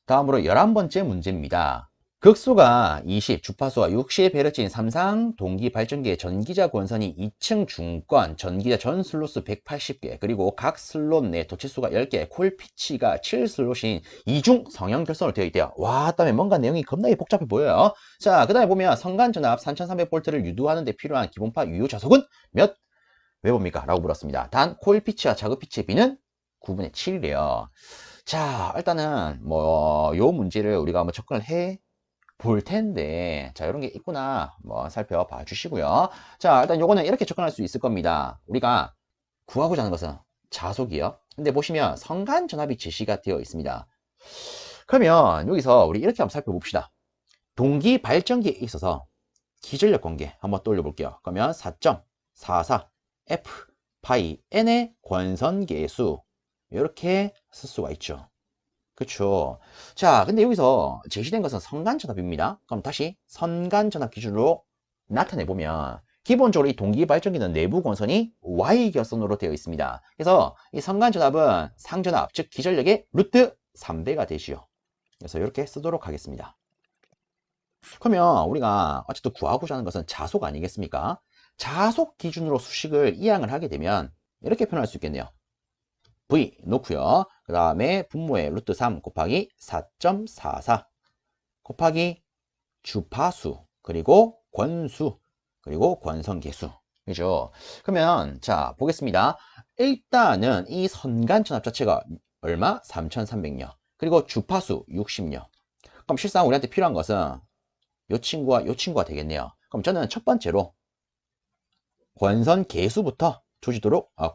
다음으로 11번째 문제입니다. 극수가 20, 주파수가 60에 배려진 삼상 동기 발전기의 전기자 권선이 2층 중권, 전기자 전 슬롯수 180개, 그리고 각 슬롯 내 도치수가 10개, 콜피치가 7슬롯인 이중 성형 결선으로 되어 있대요. 와, 그다음에 뭔가 내용이 겁나게 복잡해 보여요. 자, 그 다음에 보면 선간전압 3300V를 유도하는 데 필요한 기본파 유효 자속은 몇 왜 봅니까? 라고 물었습니다. 단 코일피치와 자극피치의 비는 9분의 7이래요. 자, 일단은 요 문제를 우리가 한번 접근을 해 볼 텐데, 자, 이런 게 있구나 살펴봐 주시고요. 자, 일단 요거는 이렇게 접근할 수 있을 겁니다. 우리가 구하고자 하는 것은 자속이요. 근데 보시면 성간 전압이 제시가 되어 있습니다. 그러면 여기서 우리 이렇게 한번 살펴봅시다. 동기 발전기에 있어서 기전력 관계 한번 떠올려 볼게요. 그러면 4.44 F 파이 N의 권선계수 이렇게 쓸 수가 있죠. 그렇죠. 자, 근데 여기서 제시된 것은 선간전압입니다. 그럼 다시 선간전압 기준으로 나타내 보면 기본적으로 이 동기 발전기는 내부 권선이 Y결선으로 되어 있습니다. 그래서 이 선간전압은 상전압, 즉 기전력의 루트 3배가 되지요. 그래서 이렇게 쓰도록 하겠습니다. 그러면 우리가 어쨌든 구하고자 하는 것은 자속 아니겠습니까? 자속 기준으로 수식을 이항을 하게 되면 이렇게 표현할 수 있겠네요. V 놓고요. 그 다음에 분모의 루트 3 곱하기 4.44 곱하기 주파수 그리고 권수 그리고 권선계수. 그죠? 그러면 자 보겠습니다. 일단은 이 선간전압 자체가 얼마? 3300여. 그리고 주파수 60여. 그럼 실상 우리한테 필요한 것은 요 친구와 요 친구가 되겠네요. 그럼 저는 첫 번째로 권선 개수부터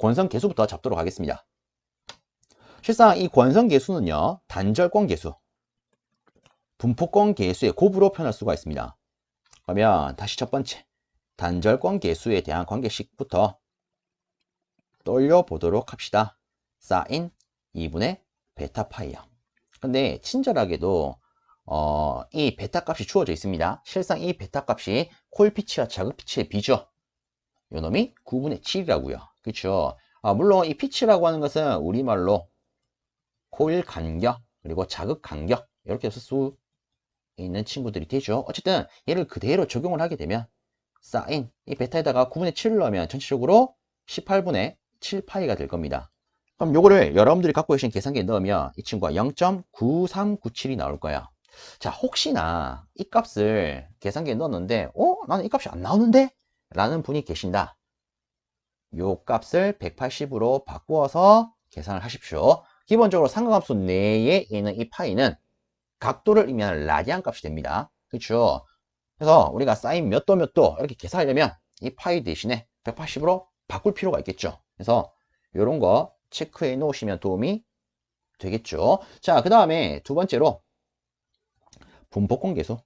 권선 개수부터 잡도록 하겠습니다. 실상 이 권선 개수는요, 단절권 개수, 분포권 개수의 곱으로 표현할 수가 있습니다. 그러면 다시 첫 번째 단절권 개수에 대한 관계식부터 떠올려 보도록 합시다. 사인 2분의 베타 파이요. 근데 친절하게도 이 베타 값이 주어져 있습니다. 실상 이 베타 값이 콜피치와 자극피치의 비죠. 요 놈이 9분의 7이라고요. 그렇죠? 물론 이 피치라고 하는 것은 우리말로 코일 간격 그리고 자극 간격 이렇게 쓸 수 있는 친구들이 되죠. 어쨌든 얘를 그대로 적용을 하게 되면 사인 이 베타에다가 9분의 7을 넣으면 전체적으로 18분의 7파이가 될 겁니다. 그럼 요거를 여러분들이 갖고 계신 계산기에 넣으면 이 친구가 0.9397이 나올 거예요. 자, 혹시나 이 값을 계산기에 넣었는데 나는 이 값이 안 나오는데? 라는 분이 계신다. 요 값을 180으로 바꾸어서 계산을 하십시오. 기본적으로 상관함수 내에 있는 이 파이는 각도를 의미하는 라디안 값이 됩니다. 그렇죠? 그래서 우리가 사인 몇 도 몇 도 이렇게 계산하려면 이 파이 대신에 180으로 바꿀 필요가 있겠죠. 그래서 이런 거 체크해 놓으시면 도움이 되겠죠. 자, 그 다음에 두 번째로 분포권 계수.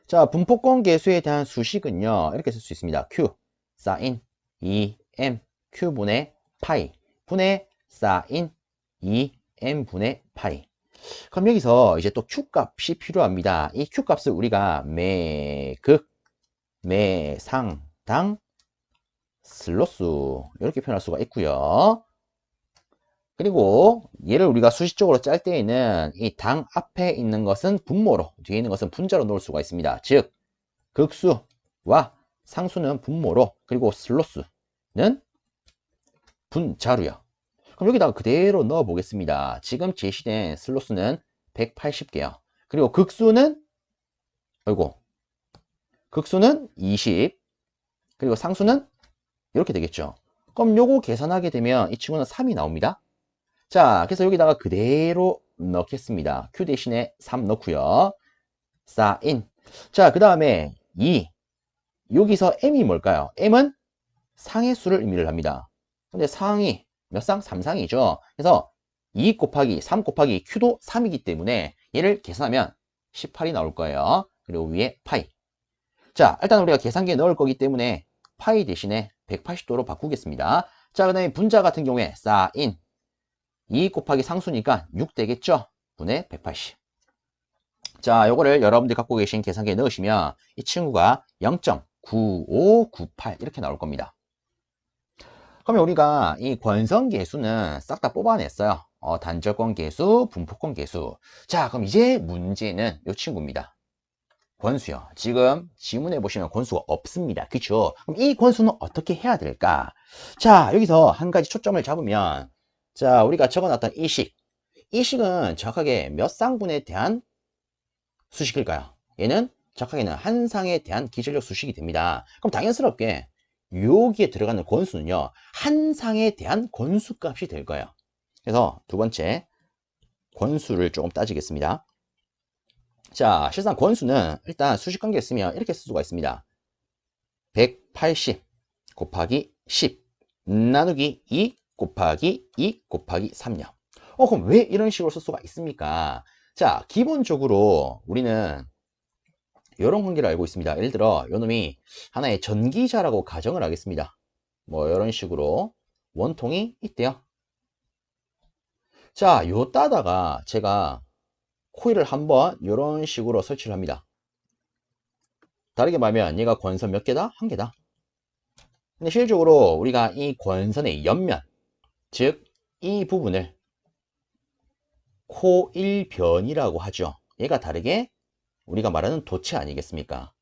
자, 분포권 계수에 대한 수식은요, 이렇게 쓸 수 있습니다. Q, 사인 2M, Q분의 파이, 분의 사인 2M 분의 파이. 그럼 여기서 이제 또 Q 값이 필요합니다. 이 Q 값을 우리가 매극, 매상당, 슬롯수 이렇게 표현할 수가 있고요. 그리고 얘를 우리가 수식적으로 짤 때에는 이 당 앞에 있는 것은 분모로, 뒤에 있는 것은 분자로 놓을 수가 있습니다. 즉, 극수와 상수는 분모로, 그리고 슬롯수는 분자로요. 그럼 여기다가 그대로 넣어 보겠습니다. 지금 제시된 슬롯수는 180개요. 그리고 극수는 20, 그리고 상수는 이렇게 되겠죠. 그럼 요거 계산하게 되면 이 친구는 3이 나옵니다. 자, 그래서 여기다가 그대로 넣겠습니다. Q 대신에 3 넣고요. 사인. 자, 그 다음에 2. 여기서 M이 뭘까요? M은 상의 수를 의미를 합니다. 근데 상이 몇 상? 3상이죠. 그래서 2 곱하기 3 곱하기 Q도 3이기 때문에 얘를 계산하면 18이 나올 거예요. 그리고 위에 파이. 자, 일단 우리가 계산기에 넣을 거기 때문에 파이 대신에 180도로 바꾸겠습니다. 자, 그 다음에 분자 같은 경우에 사인 2 곱하기 상수니까 6 되겠죠? 분의 180. 자, 요거를 여러분들이 갖고 계신 계산기에 넣으시면 이 친구가 0.9598 이렇게 나올 겁니다. 그러면 우리가 이 권선계수는 싹 다 뽑아냈어요. 단절권 계수, 분포권 계수. 자, 그럼 이제 문제는 이 친구입니다. 권수요. 지금 지문에 보시면 권수가 없습니다. 그쵸? 그럼 이 권수는 어떻게 해야 될까? 자, 여기서 한 가지 초점을 잡으면, 자, 우리가 적어놨던 이 식. 이 식은 정확하게 몇 상분에 대한 수식일까요? 얘는 정확하게는 한 상에 대한 기술력 수식이 됩니다. 그럼 당연스럽게 여기에 들어가는 권수는요, 한 상에 대한 권수값이 될 거예요. 그래서 두 번째, 권수를 조금 따지겠습니다. 자, 실상 권수는 일단 수식관계에 쓰면 이렇게 쓸 수가 있습니다. 180 곱하기 10 나누기 2 곱하기 2 곱하기 3요. 그럼 왜 이런 식으로 쓸 수가 있습니까? 자, 기본적으로 우리는 이런 관계를 알고 있습니다. 예를 들어 요놈이 하나의 전기자라고 가정을 하겠습니다. 뭐 이런 식으로 원통이 있대요. 자, 요 따다가 제가 코일을 한번 이런 식으로 설치를 합니다. 다르게 말하면 얘가 권선 몇 개다? 한 개다. 근데 실질적으로 우리가 이 권선의 옆면, 즉 이 부분을 코일변이라고 하죠. 얘가 다르게 우리가 말하는 도체 아니겠습니까?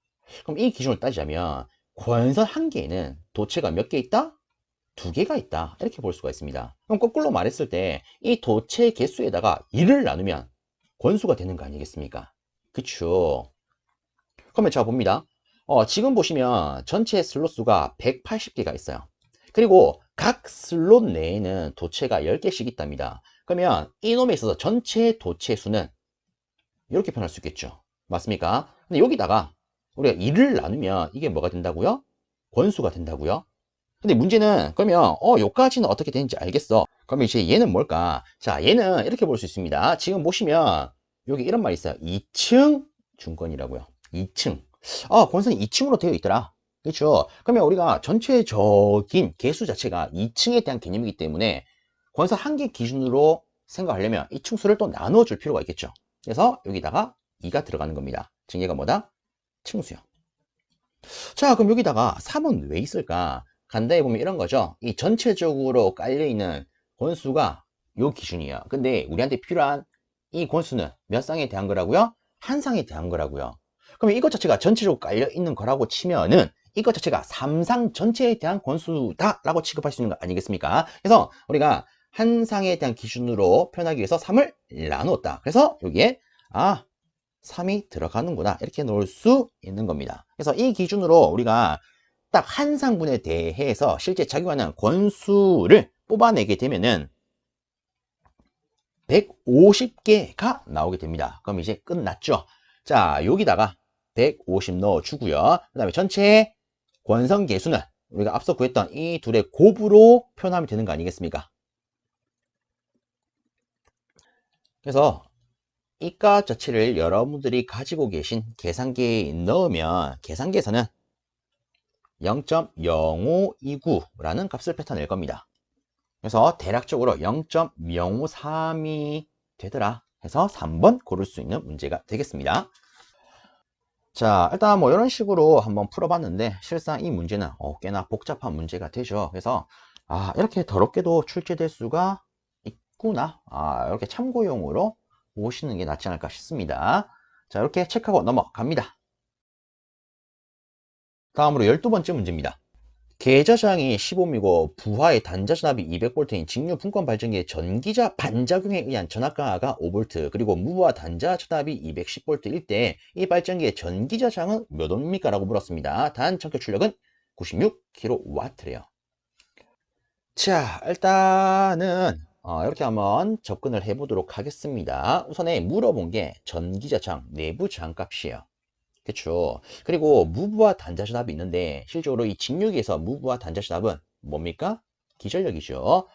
그럼 이 기준을 따지자면 권선 한 개에는 도체가 몇 개 있다? 두 개가 있다. 이렇게 볼 수가 있습니다. 그럼 거꾸로 말했을 때 이 도체 개수에다가 2를 나누면 권수가 되는 거 아니겠습니까? 그쵸? 그러면 제가 봅니다. 지금 보시면 전체 슬롯 수가 180개가 있어요. 그리고 각 슬롯 내에는 도체가 10개씩 있답니다. 그러면 이놈에 있어서 전체 도체 수는 이렇게 표현할 수 있겠죠. 맞습니까? 근데 여기다가 우리가 2를 나누면 이게 뭐가 된다고요? 권수가 된다고요? 근데 문제는 그러면 요까지는 어떻게 되는지 알겠어. 그러면 이제 얘는 뭘까? 자, 얘는 이렇게 볼 수 있습니다. 지금 보시면 여기 이런 말이 있어요. 2층 중권이라고요. 2층. 권선이 2층으로 되어 있더라. 그렇죠? 그러면 우리가 전체적인 개수 자체가 2층에 대한 개념이기 때문에 권선 한 개 기준으로 생각하려면 이 층수를 또 나누어 줄 필요가 있겠죠. 그래서 여기다가 2가 들어가는 겁니다. 즉 얘가 뭐다? 층수요. 자, 그럼 여기다가 3은 왜 있을까? 간단히 보면 이런 거죠. 이 전체적으로 깔려있는 권수가 요 기준이에요. 근데 우리한테 필요한 이 권수는 몇 상에 대한 거라고요? 한 상에 대한 거라고요. 그러면 이것 자체가 전체적으로 깔려있는 거라고 치면은 이것 자체가 3상 전체에 대한 권수다라고 취급할 수 있는 거 아니겠습니까? 그래서 우리가 한 상에 대한 기준으로 표현하기 위해서 3을 나누었다. 그래서 여기에 3이 들어가는구나 이렇게 놓을 수 있는 겁니다. 그래서 이 기준으로 우리가 딱 한 상분에 대해서 실제 작용하는 권수를 뽑아내게 되면은 150개가 나오게 됩니다. 그럼 이제 끝났죠. 자, 여기다가 150 넣어주고요. 그 다음에 전체 권선 계수는 우리가 앞서 구했던 이 둘의 곱으로 표현하면 되는 거 아니겠습니까? 그래서 이 값 자체를 여러분들이 가지고 계신 계산기에 넣으면 계산기에서는 0.0529라는 값을 뱉어낼 겁니다. 그래서 대략적으로 0.053이 되더라 해서 3번 고를 수 있는 문제가 되겠습니다. 자, 일단 뭐 이런 식으로 한번 풀어봤는데 실상 이 문제는 꽤나 복잡한 문제가 되죠. 그래서 이렇게 더럽게도 출제될 수가 있구나. 이렇게 참고용으로 보시는 게 낫지 않을까 싶습니다. 자, 이렇게 체크하고 넘어갑니다. 다음으로 12번째 문제입니다. 계저장이 15미고 부하의 단자 전압이 200V인 직류 분권 발전기의 전기자 반작용에 의한 전압 강하가 5V 그리고 무부하 단자 전압이 210V일 때 이 발전기의 전기자장은 몇 ohm입니까? 라고 물었습니다. 단 전격 출력은 96kW래요. 자, 일단은 이렇게 한번 접근을 해 보도록 하겠습니다. 우선에 물어본 게 전기자장 내부 저항값이에요. 그렇죠. 그리고 무브와 단자 전압이 있는데 실제로 이 직류기에서 무브와 단자 전압은 뭡니까? 기전력이죠.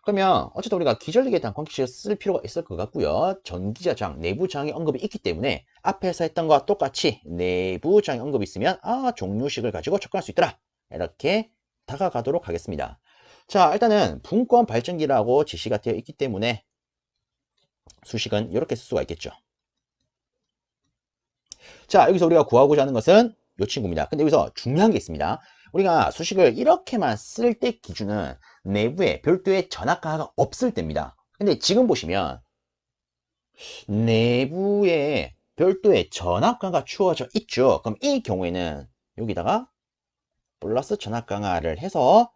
그러면 어쨌든 우리가 기전력에 대한 관계식을 쓸 필요가 있을 것 같고요. 전기자장, 내부 저항의 언급이 있기 때문에 앞에서 했던 것과 똑같이 내부 저항의 언급이 있으면 종류식을 가지고 접근할 수 있더라. 이렇게 다가가도록 하겠습니다. 자, 일단은 분권 발전기라고 지시가 되어 있기 때문에 수식은 이렇게 쓸 수가 있겠죠. 자, 여기서 우리가 구하고자 하는 것은 이 친구입니다. 근데 여기서 중요한 게 있습니다. 우리가 수식을 이렇게만 쓸 때 기준은 내부에 별도의 전압 강화가 없을 때입니다. 근데 지금 보시면 내부에 별도의 전압강가 주어져 있죠. 그럼 이 경우에는 여기다가 플러스 전압강화를 해서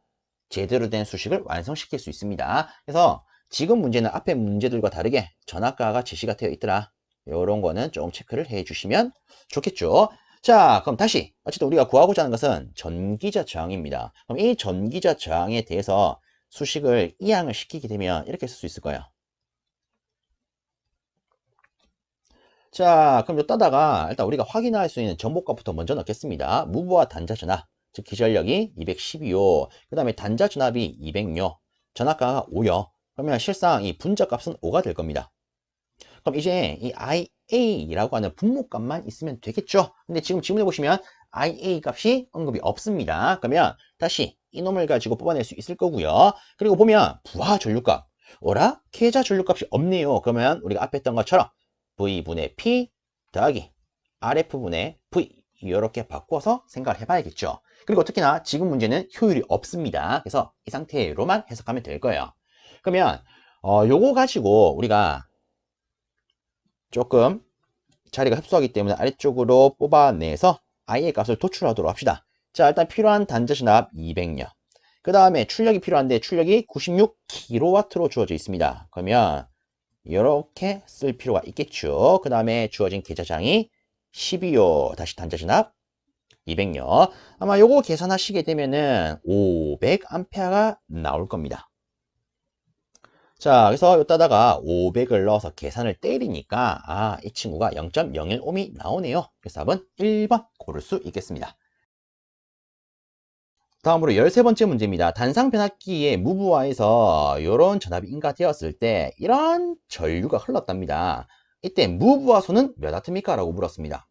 제대로 된 수식을 완성시킬 수 있습니다. 그래서 지금 문제는 앞에 문제들과 다르게 전압가가 제시가 되어 있더라. 이런 거는 조금 체크를 해 주시면 좋겠죠. 자, 그럼 다시 어쨌든 우리가 구하고자 하는 것은 전기자 저항입니다. 그럼 이 전기자 저항에 대해서 수식을 이항을 시키게 되면 이렇게 쓸 수 있을 거예요. 자, 그럼 여기다가 일단 우리가 확인할 수 있는 정보값부터 먼저 넣겠습니다. 무브와 단자 전압, 즉 기전력이 212요. 그 다음에 단자 전압이 200요. 전압가가 5요. 그러면 실상 이 분자값은 5가 될 겁니다. 그럼 이제 이 IA라고 하는 분모값만 있으면 되겠죠. 근데 지금 질문해 보시면 IA 값이 언급이 없습니다. 그러면 다시 이놈을 가지고 뽑아낼 수 있을 거고요. 그리고 보면 부하 전류값, 어라? 계좌 전류값이 없네요. 그러면 우리가 앞에 했던 것처럼 V분의 P 더하기 RF분의 V 이렇게 바꿔서 생각을 해봐야겠죠. 그리고 특히나 지금 문제는 효율이 없습니다. 그래서 이 상태로만 해석하면 될 거예요. 그러면 요거 가지고 우리가 조금 자리가 협소하기 때문에 아래쪽으로 뽑아내서 I의 값을 도출하도록 합시다. 자, 일단 필요한 단자 전압 200요. 그 다음에 출력이 필요한데 출력이 96kW로 주어져 있습니다. 그러면 이렇게 쓸 필요가 있겠죠. 그 다음에 주어진 계좌장이 12요. 다시 단자 전압 200요. 아마 요거 계산하시게 되면은 500A가 나올 겁니다. 자, 그래서 여기다가 500을 넣어서 계산을 때리니까 이 친구가 0.01ohm이 나오네요. 그래서 답은 1번 고를 수 있겠습니다. 다음으로 13번째 문제입니다. 단상 변압기의 무브화에서 이런 전압이 인가되었을 때 이런 전류가 흘렀답니다. 이때 무브화 소는 몇 와트입니까? 라고 물었습니다.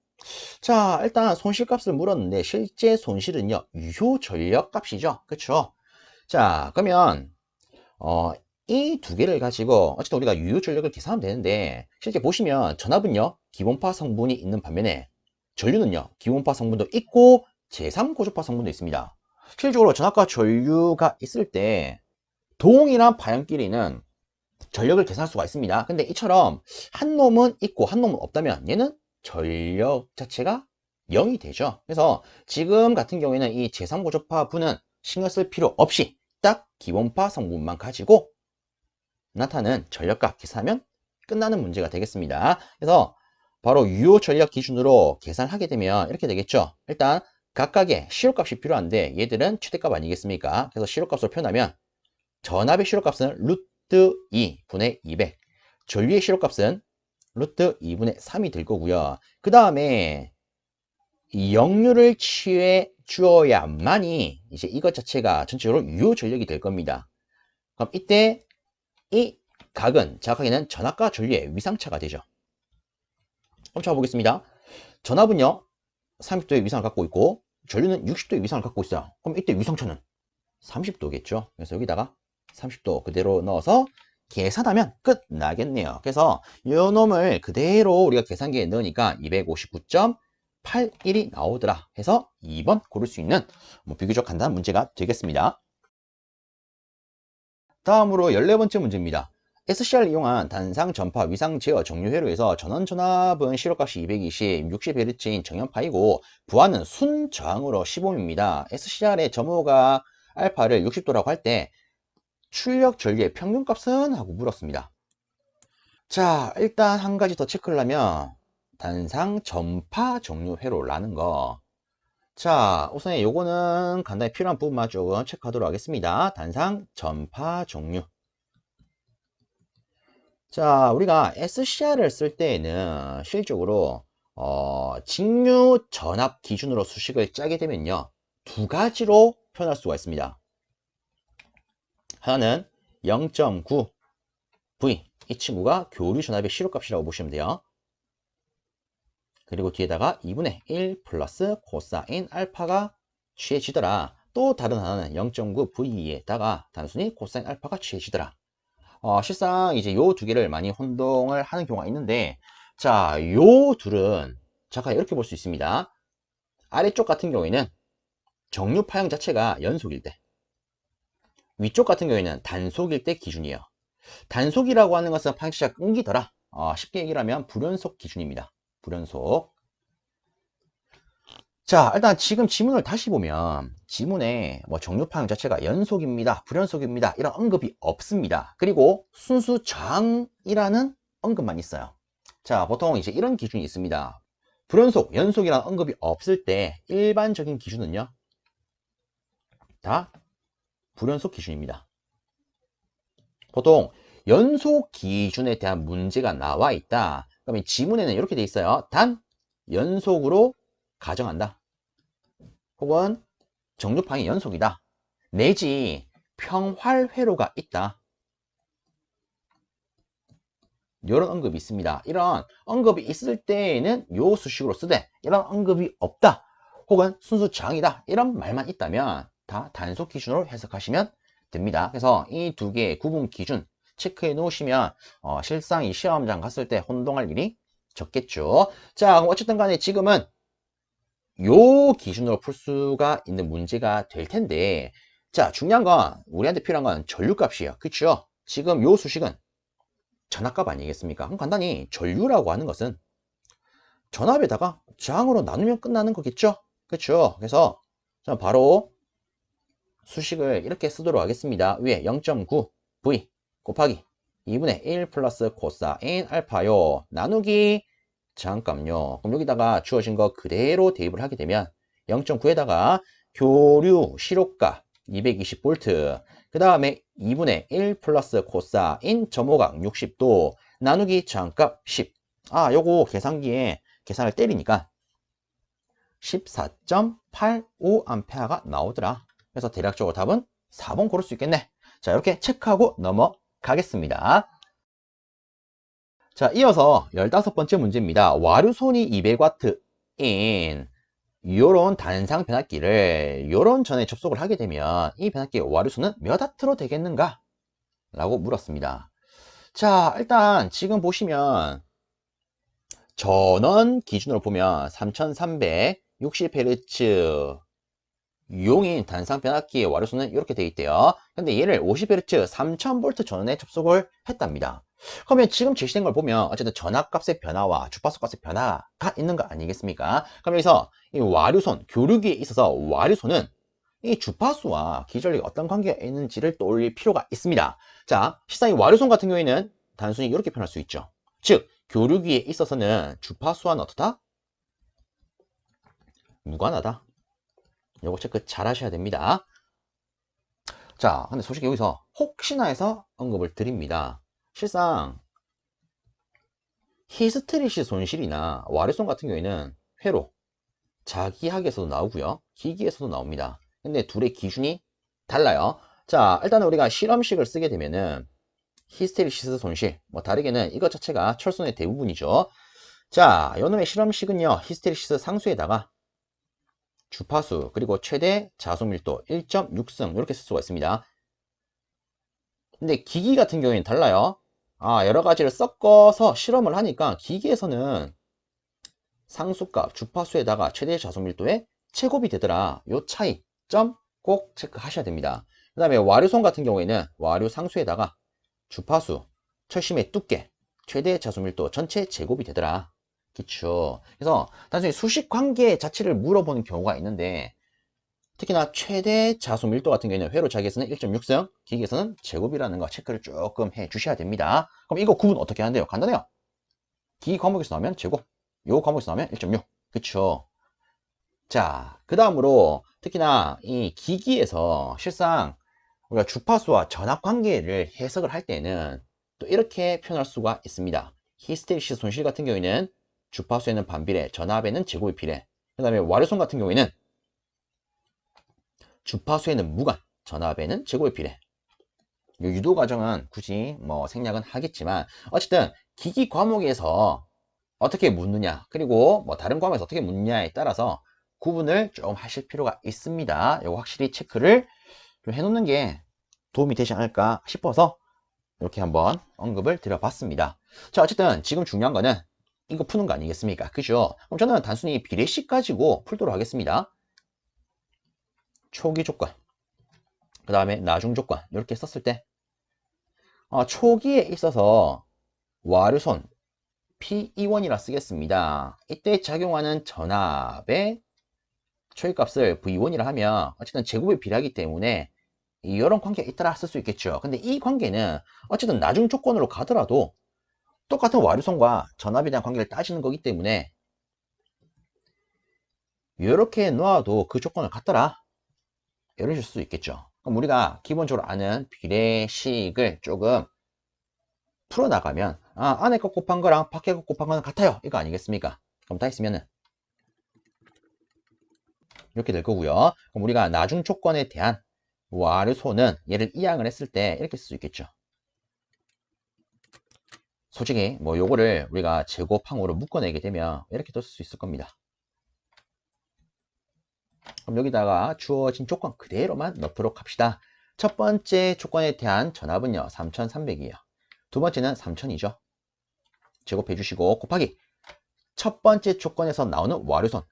자, 일단 손실값을 물었는데 실제 손실은요, 유효 전력 값이죠. 그렇죠? 자, 그러면 이 두 개를 가지고 어쨌든 우리가 유효 전력을 계산하면 되는데 실제 보시면 전압은요 기본파 성분이 있는 반면에 전류는요 기본파 성분도 있고 제3고주파 성분도 있습니다. 실질적으로 전압과 전류가 있을 때 동일한 방향끼리는 전력을 계산할 수가 있습니다. 근데 이처럼 한 놈은 있고 한 놈은 없다면 얘는 전력 자체가 0이 되죠. 그래서 지금 같은 경우에는 이 제3고주파 분은 신경 쓸 필요 없이 딱 기본파 성분만 가지고 나타나는 전력값 계산하면 끝나는 문제가 되겠습니다. 그래서 바로 유효 전력 기준으로 계산하게 되면 이렇게 되겠죠. 일단 각각의 실효값이 필요한데 얘들은 최대값 아니겠습니까? 그래서 실효값으로 표현하면 전압의 실효값은 루트 2분의 200, 전류의 실효값은 루트 2분의 3이 될 거고요. 그 다음에 역류를 취해 주어야만이 이제 이것 자체가 전체적으로 유효 전력이 될 겁니다. 그럼 이때 이 각은 정확하게는 전압과 전류의 위상차가 되죠. 한번 잡아보겠습니다. 전압은요 30도의 위상을 갖고 있고 전류는 60도의 위상을 갖고 있어요. 그럼 이때 위상차는 30도겠죠. 그래서 여기다가 30도 그대로 넣어서 계산하면 끝나겠네요. 그래서 이 놈을 그대로 우리가 계산기에 넣으니까 259.81이 나오더라 해서 2번 고를 수 있는 비교적 간단한 문제가 되겠습니다. 다음으로 14번째 문제입니다. SCR을 이용한 단상 전파 위상 제어 정류 회로에서 전원 전압은 실효값이 220, 60Hz인 정연파이고 부하는 순 저항으로 10ohm입니다. SCR의 점호가 알파를 60도라고 할 때 출력 전류의 평균값은? 하고 물었습니다. 자, 일단 한 가지 더 체크를 하면 단상 전파 정류 회로라는 거. 자, 우선 요거는 간단히 필요한 부분만 조금 체크하도록 하겠습니다. 단상 전파 종류. 자, 우리가 SCR을 쓸 때에는 실질적으로 직류 전압 기준으로 수식을 짜게 되면요 두 가지로 표현할 수가 있습니다. 하나는 0.9 V, 이 친구가 교류 전압의 실효값이라고 보시면 돼요. 그리고 뒤에다가 2분의 1 플러스 코사인 알파가 취해지더라. 또 다른 하나는 0.9 V에다가 단순히 코사인 알파가 취해지더라. 실상 이제 요 두 개를 많이 혼동을 하는 경우가 있는데, 자, 요 둘은 잠깐 이렇게 볼 수 있습니다. 아래쪽 같은 경우에는 정류 파형 자체가 연속일 때, 위쪽 같은 경우에는 단속일 때 기준이에요. 단속이라고 하는 것은 방식이 끊기더라. 쉽게 얘기를 하면 불연속 기준입니다. 불연속. 자, 일단 지금 지문을 다시 보면 지문에 뭐 정류팡 자체가 연속입니다, 불연속입니다 이런 언급이 없습니다. 그리고 순수 저항이라는 언급만 있어요. 자, 보통 이제 이런 기준이 있습니다. 불연속, 연속이라는 언급이 없을 때 일반적인 기준은요, 다 불연속 기준입니다. 보통 연속 기준에 대한 문제가 나와 있다. 그러면 지문에는 이렇게 돼 있어요. 단 연속으로 가정한다. 혹은 정류팡이 연속이다. 내지 평활회로가 있다. 이런 언급이 있습니다. 이런 언급이 있을 때에는 요 수식으로 쓰되, 이런 언급이 없다. 혹은 순수 저항이다. 이런 말만 있다면 다 단속 기준으로 해석하시면 됩니다. 그래서 이 두 개의 구분 기준 체크해 놓으시면 실상 이 시험장 갔을 때 혼동할 일이 적겠죠. 자, 그럼 어쨌든 간에 지금은 요 기준으로 풀 수가 있는 문제가 될 텐데, 자, 중요한 건 우리한테 필요한 건 전류값이에요. 그렇죠? 지금 요 수식은 전압값 아니겠습니까? 그럼 간단히 전류라고 하는 것은 전압에다가 저항으로 나누면 끝나는 거겠죠? 그렇죠? 그래서 바로 수식을 이렇게 쓰도록 하겠습니다. 위에 0.9 V 곱하기 2분의 1 플러스 코사인 알파요 나누기 저항값요. 그럼 여기다가 주어진 거 그대로 대입을 하게 되면 0.9에다가 교류 시로값 220V 그 다음에 2분의 1 플러스 코사인 점호각 60도 나누기 저항값 10. 요거 계산기에 계산을 때리니까 14.85A가 나오더라. 그래서 대략적으로 답은 4번 고를 수 있겠네. 자, 이렇게 체크하고 넘어가겠습니다. 자, 이어서 15번째 문제입니다. 와류손이 200W인 요런 단상 변압기를 요런 전에 접속을 하게 되면 이 변압기의 와류손은 몇 W로 되겠는가? 라고 물었습니다. 자, 일단 지금 보시면 전원 기준으로 보면 3360Hz 용인 단상 변압기의 와류수는 이렇게 되어 있대요. 근데 얘를 50Hz 3000V 전원에 접속을 했답니다. 그러면 지금 제시된 걸 보면 어쨌든 전압값의 변화와 주파수 값의 변화가 있는 거 아니겠습니까? 그럼 여기서 이 와류손, 교류기에 있어서 와류손은 이 주파수와 기전력이 어떤 관계가 있는지를 떠올릴 필요가 있습니다. 자, 실상 이 와류손 같은 경우에는 단순히 이렇게 표현할 수 있죠. 즉, 교류기에 있어서는 주파수와는 어떻다? 무관하다. 요거 체크 잘 하셔야 됩니다. 자, 근데 솔직히 여기서 혹시나 해서 언급을 드립니다. 실상 히스테리시 손실이나 와류손 같은 경우에는 회로, 자기학에서도 나오고요, 기기에서도 나옵니다. 근데 둘의 기준이 달라요. 자, 일단은 우리가 실험식을 쓰게 되면은 히스테리시스 손실, 뭐 다르게는 이것 자체가 철선의 대부분이죠. 자, 요놈의 실험식은요, 히스테리시스 상수에다가 주파수 그리고 최대 자소밀도 1.6승 이렇게 쓸 수가 있습니다. 근데 기기 같은 경우에는 달라요. 여러 가지를 섞어서 실험을 하니까 기기에서는 상수값 주파수에다가 최대 자소밀도의 제곱이 되더라. 요 차이점 꼭 체크하셔야 됩니다. 그 다음에 와류손 같은 경우에는 와류 상수에다가 주파수, 철심의 두께, 최대 자소밀도 전체 제곱이 되더라. 그쵸? 그래서 단순히 수식 관계 자체를 물어보는 경우가 있는데, 특히나 최대 자소 밀도 같은 경우에는 회로 자기에서는 1.6승, 기기에서는 제곱이라는 거 체크를 조금 해 주셔야 됩니다. 그럼 이거 구분 어떻게 하는데요? 간단해요. 기기 과목에서 나오면 제곱, 요 과목에서 나오면 1.6. 그쵸? 자, 그 다음으로 특히나 이 기기에서 실상 우리가 주파수와 전압 관계를 해석을 할 때는 또 이렇게 표현할 수가 있습니다. 히스테리시스 손실 같은 경우에는 주파수에는 반비례, 전압에는 제곱이 비례. 그 다음에 와류손 같은 경우에는 주파수에는 무관, 전압에는 제곱의 비례. 이 유도 과정은 굳이 뭐 생략은 하겠지만 어쨌든 기기 과목에서 어떻게 묻느냐, 그리고 뭐 다른 과목에서 어떻게 묻느냐에 따라서 구분을 좀 하실 필요가 있습니다. 이거 확실히 체크를 좀 해놓는 게 도움이 되지 않을까 싶어서 이렇게 한번 언급을 드려봤습니다. 자, 어쨌든 지금 중요한 거는 이거 푸는 거 아니겠습니까? 그죠? 그럼 저는 단순히 비례식 가지고 풀도록 하겠습니다. 초기 조건, 그 다음에 나중 조건 이렇게 썼을 때 초기에 있어서 와류손 P2원이라 쓰겠습니다. 이때 작용하는 전압의 초기값을 V1이라 하면 어쨌든 제곱에 비례하기 때문에 이런 관계가 있다라 쓸 수 있겠죠. 근데 이 관계는 어쨌든 나중 조건으로 가더라도 똑같은 와류손과 전압에 대한 관계를 따지는 거기 때문에 이렇게 놓아도 그 조건을 갖더라 이런 수 있겠죠. 그럼 우리가 기본적으로 아는 비례식을 조금 풀어나가면 안에 거 곱한 거랑 밖에 거 곱한 거는 같아요 이거 아니겠습니까? 그럼 다 했으면은 이렇게 될 거고요. 그럼 우리가 나중 조건에 대한 와류소는 얘를 이항을 했을 때 이렇게 쓸 수 있겠죠. 솔직히 뭐 요거를 우리가 제곱항으로 묶어내게 되면 이렇게 또 쓸 수 있을 겁니다. 그럼 여기다가 주어진 조건 그대로만 넣도록 합시다. 첫 번째 조건에 대한 전압은요 3300이에요. 두 번째는 3000이죠. 제곱해 주시고 곱하기 첫 번째 조건에서 나오는 와류손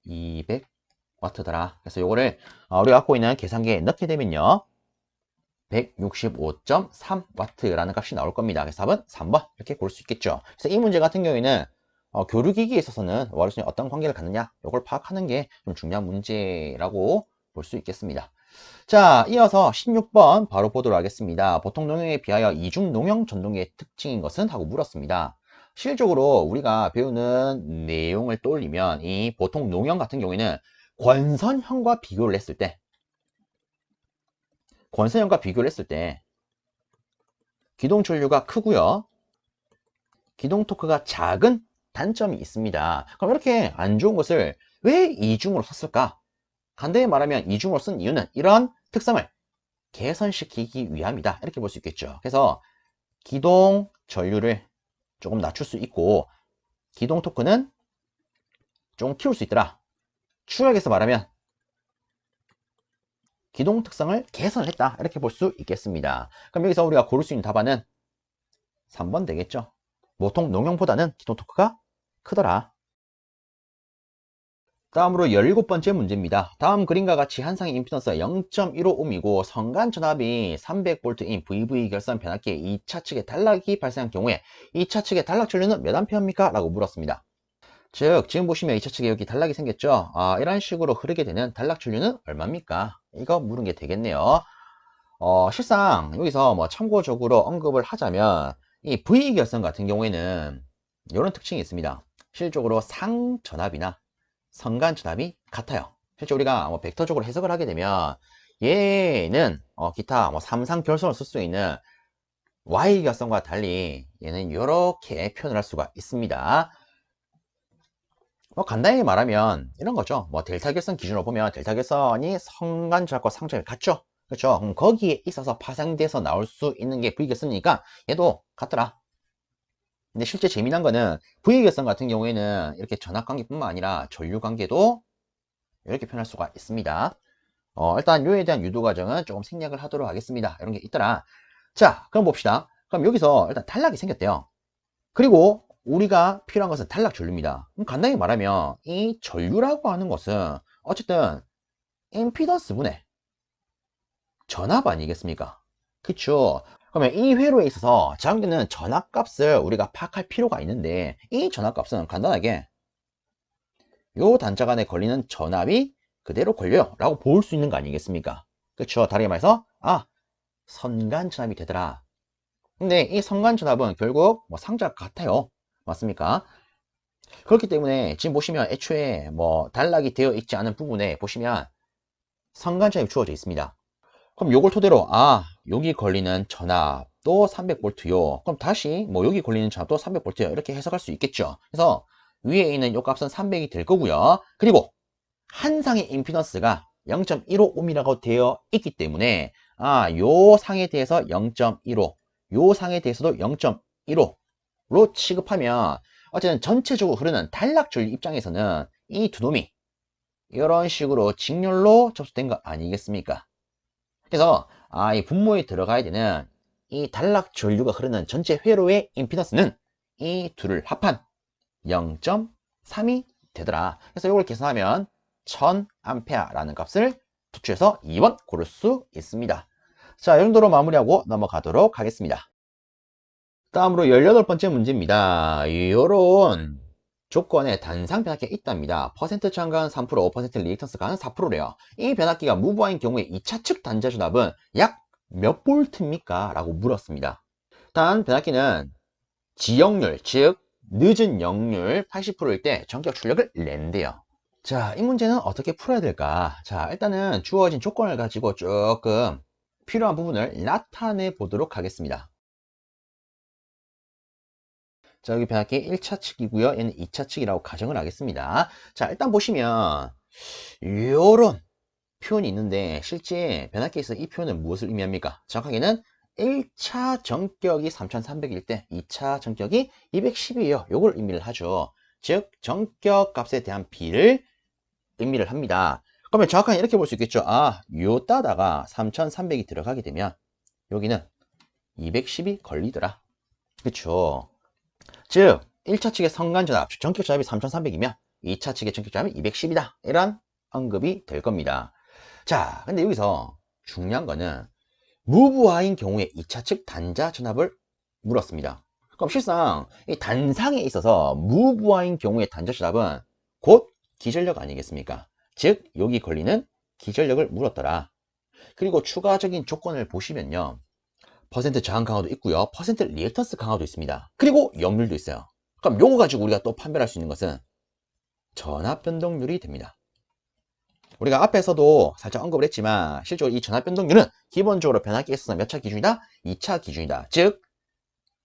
200W더라. 그래서 요거를 우리가 갖고 있는 계산기에 넣게 되면요 165.3W라는 값이 나올 겁니다. 그래서 답은 3번 이렇게 고를 수 있겠죠. 그래서 이 문제 같은 경우에는 교류기기에 있어서는 와류손이 어떤 관계를 갖느냐 이걸 파악하는 게 좀 중요한 문제라고 볼 수 있겠습니다. 자, 이어서 16번 바로 보도록 하겠습니다. 보통 농형에 비하여 이중 농형 전동기의 특징인 것은? 하고 물었습니다. 실질적으로 우리가 배우는 내용을 떠올리면 이 보통 농형 같은 경우에는 권선형과 비교를 했을 때 기동 전류가 크고요. 기동 토크가 작은 단점이 있습니다. 그럼 이렇게 안 좋은 것을 왜 이중으로 썼을까? 간단히 말하면 이중으로 쓴 이유는 이런 특성을 개선시키기 위함이다. 이렇게 볼 수 있겠죠. 그래서 기동 전류를 조금 낮출 수 있고 기동 토크는 좀 키울 수 있더라. 추격해서 말하면 기동 특성을 개선을 했다. 이렇게 볼 수 있겠습니다. 그럼 여기서 우리가 고를 수 있는 답안은 3번 되겠죠. 보통 농형보다는 기동 토크가 크더라. 다음으로 17번째 문제입니다. 다음 그림과 같이 한 쌍의 임피던스가 0.15ohm이고 성간 전압이 300V인 VV 결선 변압기의 2차 측에 단락이 발생한 경우에 2차 측의 단락 전류는 몇 암페어입니까? 라고 물었습니다. 즉 지금 보시면 2차 측에 여기 단락이 생겼죠. 이런 식으로 흐르게 되는 단락 전류는 얼마입니까? 이거 물은 게 되겠네요. 실상 여기서 뭐 참고적으로 언급을 하자면 이 V 결선 같은 경우에는 이런 특징이 있습니다. 실질적으로 상전압이나 성간 전압이 같아요. 실제 우리가 뭐 벡터적으로 해석을 하게 되면 얘는 기타 뭐 삼상 결선을 쓸 수 있는 Y 결선과 달리 얘는 이렇게 표현을 할 수가 있습니다. 뭐 간단히 말하면 이런 거죠. 뭐 델타 결선 기준으로 보면 델타 결선이 성간 전압과 상전압이 같죠. 그렇죠. 그럼 거기에 있어서 파생돼서 나올 수 있는 게 V 결선이니까 얘도 같더라. 근데 실제 재미난 거는 V결선 같은 경우에는 이렇게 전압 관계뿐만 아니라 전류 관계도 이렇게 표현할 수가 있습니다. 일단 요에 대한 유도 과정은 조금 생략을 하도록 하겠습니다. 이런 게 있더라. 자, 그럼 봅시다. 그럼 여기서 일단 단락이 생겼대요. 그리고 우리가 필요한 것은 단락 전류입니다. 그럼 간단히 말하면 이 전류라고 하는 것은 어쨌든 임피던스 분의 전압 아니겠습니까? 그쵸? 그러면 이 회로에 있어서 자연계는 전압값을 우리가 파악할 필요가 있는데 이 전압값은 간단하게 요 단자 간에 걸리는 전압이 그대로 걸려요 라고 볼 수 있는 거 아니겠습니까? 그쵸? 다르게 말해서 선간 전압이 되더라. 근데 이 선간 전압은 결국 뭐 상자가 같아요. 맞습니까? 그렇기 때문에 지금 보시면 애초에 뭐 단락이 되어 있지 않은 부분에 보시면 선간 전압이 주어져 있습니다. 그럼 요걸 토대로 여기 걸리는 전압도 300V요. 그럼 다시 뭐 여기 걸리는 전압도 300V요. 이렇게 해석할 수 있겠죠. 그래서 위에 있는 요 값은 300이 될 거고요. 그리고 한 상의 임피던스가 0.15ohm이라고 되어 있기 때문에 요 상에 대해서 0.15, 요 상에 대해서도 0.15로 취급하면 어쨌든 전체적으로 흐르는 단락 전류 입장에서는 이 두 놈이 이런 식으로 직렬로 접수된 거 아니겠습니까? 그래서 이 분모에 들어가야 되는 이 단락 전류가 흐르는 전체 회로의 임피던스는 이 둘을 합한 0.3이 되더라. 그래서 이걸 계산하면 1000A라는 값을 도출해서 2번 고를 수 있습니다. 자, 이 정도로 마무리하고 넘어가도록 하겠습니다. 다음으로 18번째 문제입니다. 요런 조건에 단상 변압기가 있답니다. 퍼센트 저항가는 3%, 퍼센트 리액턴스 가는 4%래요. 이 변압기가 무부하인 경우에 2차 측 단자 전압은 약 몇 볼트입니까? 라고 물었습니다. 단 변압기는 지역률, 즉 늦은 역률 80%일 때 전격 출력을 낸대요. 자, 이 문제는 어떻게 풀어야 될까? 자, 일단은 주어진 조건을 가지고 조금 필요한 부분을 나타내 보도록 하겠습니다. 자, 여기 변압기 1차 측이고요. 얘는 2차 측이라고 가정을 하겠습니다. 자, 일단 보시면 요런 표현이 있는데 실제 변압기에서 이 표현은 무엇을 의미합니까? 정확하게는 1차 전격이 3300일 때 2차 전격이 210이에요. 요걸 의미를 하죠. 즉 전격 값에 대한 비를 의미를 합니다. 그러면 정확하게 이렇게 볼 수 있겠죠. 아, 요 따다가 3300이 들어가게 되면 여기는 210이 걸리더라. 그쵸? 즉 1차 측의 성간전압, 전격 전압이 3300이면 2차 측의 전격 전압이 210이다. 이런 언급이 될 겁니다. 자, 근데 여기서 중요한 거는 무부하인 경우에 2차 측 단자 전압을 물었습니다. 그럼 실상 이 단상에 있어서 무부하인 경우의 단자 전압은 곧 기전력 아니겠습니까? 즉 여기 걸리는 기전력을 물었더라. 그리고 추가적인 조건을 보시면요. 퍼센트 저항 강화도 있고요. 퍼센트 리액턴스 강화도 있습니다. 그리고 역률도 있어요. 그럼 요거 가지고 우리가 또 판별할 수 있는 것은 전압 변동률이 됩니다. 우리가 앞에서도 살짝 언급을 했지만 실제로 이 전압 변동률은 기본적으로 변압기에 있어서 몇 차 기준이다? 2차 기준이다. 즉,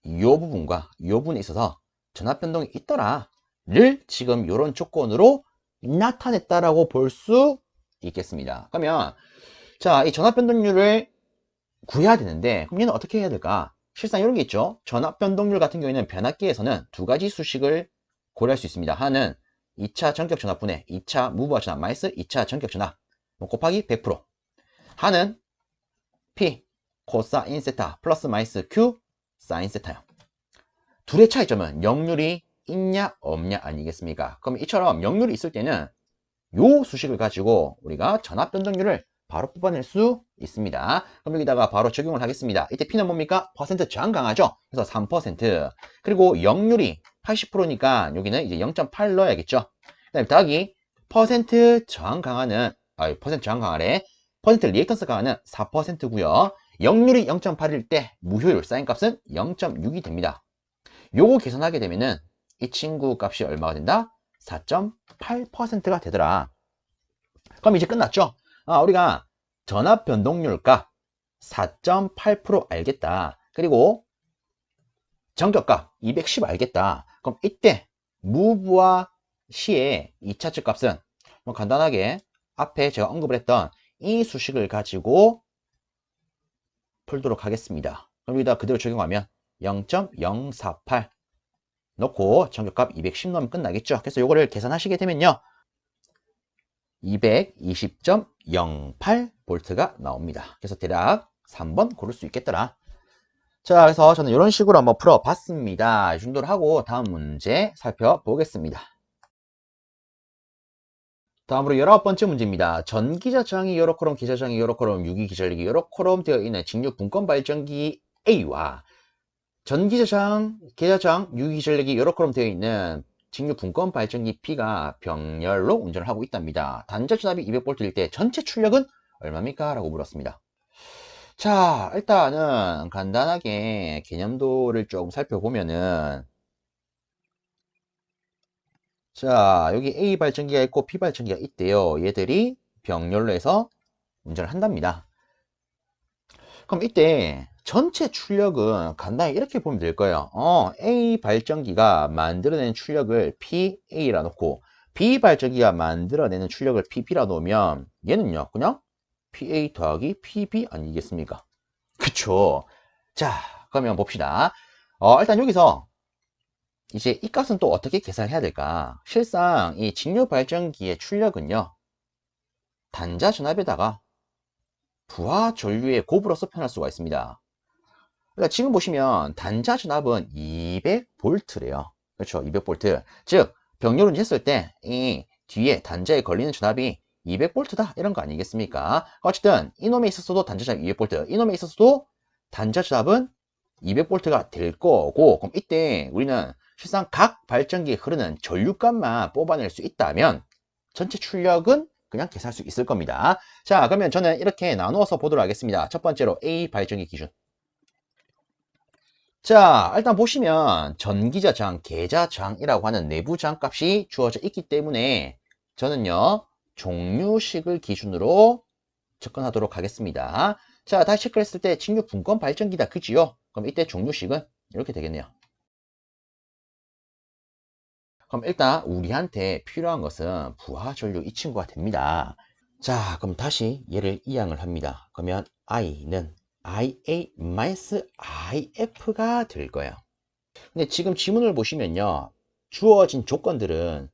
이 부분과 이 부분에 있어서 전압 변동이 있더라를 지금 이런 조건으로 나타냈다라고 볼 수 있겠습니다. 그러면 자, 이 전압 변동률을 구해야 되는데 그럼 얘는 어떻게 해야 될까? 실상 이런 게 있죠. 전압 변동률 같은 경우에는 변압기에서는 두 가지 수식을 고려할 수 있습니다. 하나는 2차 전격 전압분의 2차 무부하 전압 마이너스 2차 전격 전압 곱하기 100%. 하는 P 코사인 세타 플러스 마이너스 Q 사인 세타요. 둘의 차이점은 역률이 있냐 없냐 아니겠습니까? 그럼 이처럼 역률이 있을 때는 요 수식을 가지고 우리가 전압 변동률을 바로 뽑아낼 수 있습니다. 그럼 여기다가 바로 적용을 하겠습니다. 이때 P는 뭡니까? 퍼센트 저항 강하죠? 그래서 3%. 그리고 역률이 80%니까 여기는 이제 0.8 넣어야겠죠? 그 다음에 더하기 퍼센트 저항 강화는, 퍼센트 저항 강화래. 퍼센트 리액턴스 강화는 4%고요. 역률이 0.8일 때 무효율 사인 값은 0.6이 됩니다. 요거 계산하게 되면은 이 친구 값이 얼마가 된다? 4.8%가 되더라. 그럼 이제 끝났죠? 우리가 전압 변동률 값 4.8% 알겠다. 그리고 전격값 210 알겠다. 그럼 이때 무부하 시의 2차 측 값은 뭐 간단하게 앞에 제가 언급을 했던 이 수식을 가지고 풀도록 하겠습니다. 그럼 여기다 그대로 적용하면 0.048 넣고 전격값 210 넣으면 끝나겠죠. 그래서 요거를 계산하시게 되면요. 220.08V가 나옵니다. 그래서 대략 3번 고를 수 있겠더라. 자, 그래서 저는 이런 식으로 한번 풀어봤습니다. 이 정도로 하고 다음 문제 살펴보겠습니다. 다음으로 19번째 문제입니다. 전기자 저항이 요렇코럼, 기자 저항이 요렇코럼, 유기 기전력이 요렇코럼 되어 있는 직류 분권 발전기 A와 전기자 저항, 기자 저항, 유기 기전력이 요렇코럼 되어 있는 직류 분권 발전기 B가 병렬로 운전을 하고 있답니다. 단자 전압이 200V일 때 전체 출력은 얼마입니까? 라고 물었습니다. 자, 일단은 간단하게 개념도를 조금 살펴보면은 자, 여기 A 발전기가 있고 B 발전기가 있대요. 얘들이 병렬로 해서 운전을 한답니다. 그럼 이때 전체 출력은 간단히 이렇게 보면 될 거예요. A 발전기가 만들어내는 출력을 PA라 놓고 B 발전기가 만들어내는 출력을 PB라 놓으면 얘는요, 그냥 PA 더하기 PB 아니겠습니까? 그쵸? 자, 그러면 봅시다. 일단 여기서 이제 이 값은 또 어떻게 계산해야 될까? 실상 이 직류 발전기의 출력은요, 단자 전압에다가 부하 전류의 곱으로서 표현할 수가 있습니다. 그러니까 지금 보시면 단자 전압은 200V래요. 그렇죠? 200V. 즉, 병렬 했을 때 이 뒤에 단자에 걸리는 전압이 200V다 이런 거 아니겠습니까? 어쨌든 이놈에 있어서도 단자 전압 200V, 이놈에 있어서도 단자 전압은 200V가 될 거고, 그럼 이때 우리는 실상 각 발전기에 흐르는 전류값만 뽑아낼 수 있다면 전체 출력은 그냥 계산할 수 있을 겁니다. 자, 그러면 저는 이렇게 나누어서 보도록 하겠습니다. 첫 번째로 A 발전기 기준. 자, 일단 보시면 전기자장, 계자장이라고 하는 내부 저항값이 주어져 있기 때문에 저는요, 종류식을 기준으로 접근하도록 하겠습니다. 자, 다시 체크했을 때 직류 분권 발전기다. 그지요? 그럼 이때 종류식은 이렇게 되겠네요. 그럼 일단 우리한테 필요한 것은 부하전류 이 친구가 됩니다. 자, 그럼 다시 얘를 이항을 합니다. 그러면 I는 IA-IF가 될 거예요. 근데 지금 지문을 보시면요, 주어진 조건들은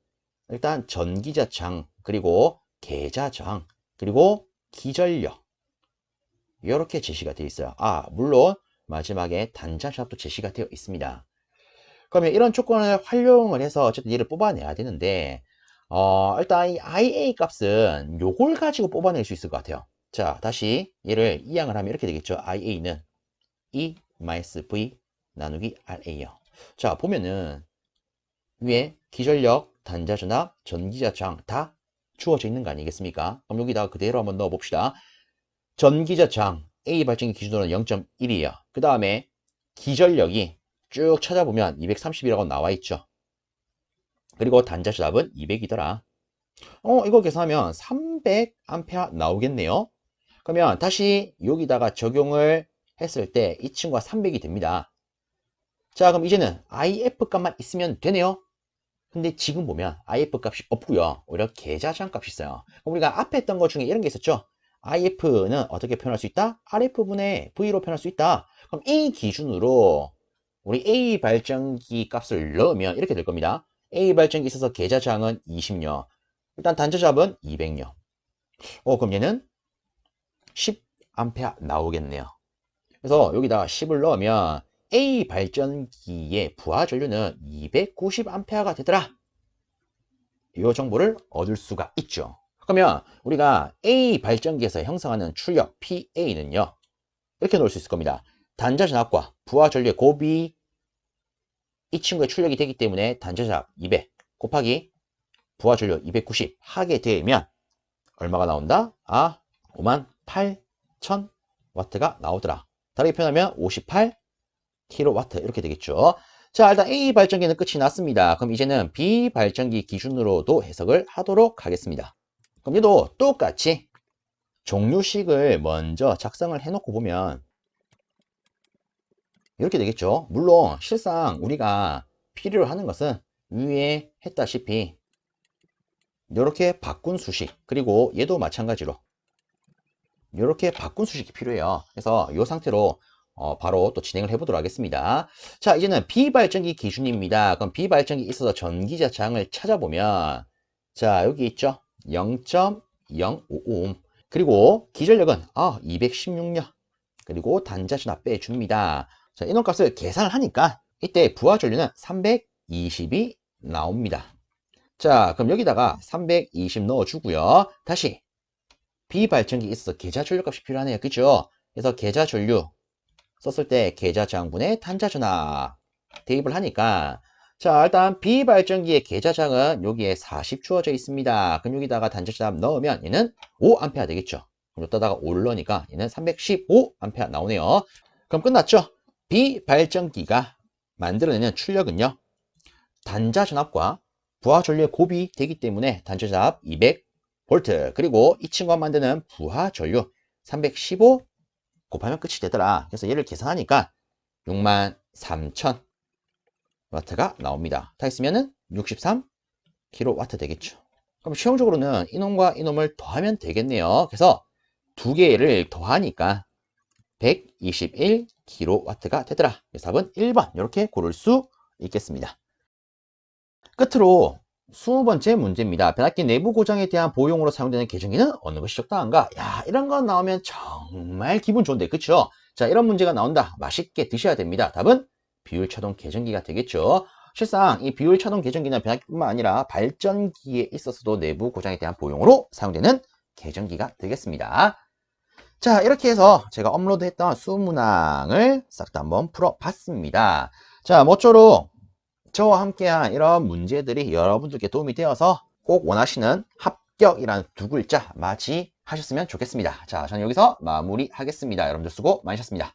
일단 전기자장, 그리고 계자장, 그리고 기전력 이렇게 제시가 되어 있어요. 물론 마지막에 단자샵도 제시가 되어 있습니다. 그러면 이런 조건을 활용을 해서 어쨌든 얘를 뽑아내야 되는데, 일단 이 IA 값은 요걸 가지고 뽑아낼 수 있을 것 같아요. 자, 다시 얘를 이항을 하면 이렇게 되겠죠. IA는 E-V 나누기 RA요. 자, 보면은 위에 기전력, 단자전압, 전기자장 다 주어져 있는 거 아니겠습니까? 그럼 여기다가 그대로 한번 넣어 봅시다. 전기자장 A 발전기 기준으로는 0.1이에요. 그 다음에 기전력이 쭉 찾아보면 230이라고 나와 있죠. 그리고 단자전압은 200이더라. 이거 계산하면 300A 나오겠네요. 그러면 다시 여기다가 적용을 했을 때 이 친구가 300이 됩니다. 자, 그럼 이제는 IF 값만 있으면 되네요. 근데 지금 보면 IF 값이 없고요. 오히려 계자장 값이 있어요. 그럼 우리가 앞에 했던 것 중에 이런 게 있었죠. IF는 어떻게 표현할 수 있다? RF분의 V로 표현할 수 있다. 그럼 이 기준으로 우리 A 발전기 값을 넣으면 이렇게 될 겁니다. A 발전기 있어서 계자장은 20요. 일단 단자잡은 200요. 그럼 얘는 10A 나오겠네요. 그래서 여기다가 10을 넣으면 A 발전기의 부하 전류는 290A가 되더라. 이 정보를 얻을 수가 있죠. 그러면 우리가 A 발전기에서 형성하는 출력 PA는요. 이렇게 놓을 수 있을 겁니다. 단자전압과 부하 전류의 곱이 이 친구의 출력이 되기 때문에 단자전압 200 곱하기 부하 전류 290 하게 되면 얼마가 나온다? 58,000W가 나오더라. 다르게 표현하면 58kW 이렇게 되겠죠. 자, 일단 A 발전기는 끝이 났습니다. 그럼 이제는 B 발전기 기준으로도 해석을 하도록 하겠습니다. 그럼 얘도 똑같이 종류식을 먼저 작성을 해놓고 보면 이렇게 되겠죠. 물론 실상 우리가 필요로 하는 것은 위에 했다시피 이렇게 바꾼 수식, 그리고 얘도 마찬가지로 이렇게 바꾼 수식이 필요해요. 그래서 이 상태로 바로 또 진행을 해보도록 하겠습니다. 자, 이제는 비발전기 기준입니다. 그럼 비발전기 있어서 전기자장을 찾아보면 자, 여기 있죠. 0.055 그리고 기전력은 216요. 그리고 단자전압 빼줍니다. 자, 이놈 값을 계산을 하니까 이때 부하 전류는 320이 나옵니다. 자, 그럼 여기다가 320 넣어주고요. 다시 비발전기 있어서 계자 전류값이 필요하네요. 그죠? 그래서 계자 전류 썼을 때 계자장분의 단자전압 대입을 하니까 자, 일단 비발전기의 계자장은 여기에 40 주어져 있습니다. 그럼 여기다가 단자전압 넣으면 얘는 5A 되겠죠. 그럼 여기다가 5를 넣으니까 얘는 315A 나오네요. 그럼 끝났죠? 비발전기가 만들어내는 출력은요. 단자전압과 부하전류의 곱이 되기 때문에 단자전압 200V 그리고 이 친구가 만드는 부하전류 315 곱하면 끝이 되더라. 그래서 얘를 계산하니까 63,000W가 나옵니다. 다 했으면은 63kW 되겠죠. 그럼 시험적으로는 이놈과 이놈을 더하면 되겠네요. 그래서 두 개를 더하니까 121kW가 되더라. 그래서 답은 1번 이렇게 고를 수 있겠습니다. 끝으로 20번째 문제입니다. 변압기 내부 고장에 대한 보용으로 사용되는 계정기는 어느 것이 적당한가? 야, 이런 거 나오면 정말 기분 좋은데, 그쵸? 자, 이런 문제가 나온다. 맛있게 드셔야 됩니다. 답은 비율차동 계정기가 되겠죠. 실상 이 비율차동 계정기는 변압기뿐만 아니라 발전기에 있어서도 내부 고장에 대한 보용으로 사용되는 계정기가 되겠습니다. 자, 이렇게 해서 제가 업로드했던 수문항을 싹 다 한번 풀어봤습니다. 자, 모쪼록 저와 함께한 이런 문제들이 여러분들께 도움이 되어서 꼭 원하시는 합격이라는 두 글자 맞이하셨으면 좋겠습니다. 자, 저는 여기서 마무리하겠습니다. 여러분들 수고 많으셨습니다.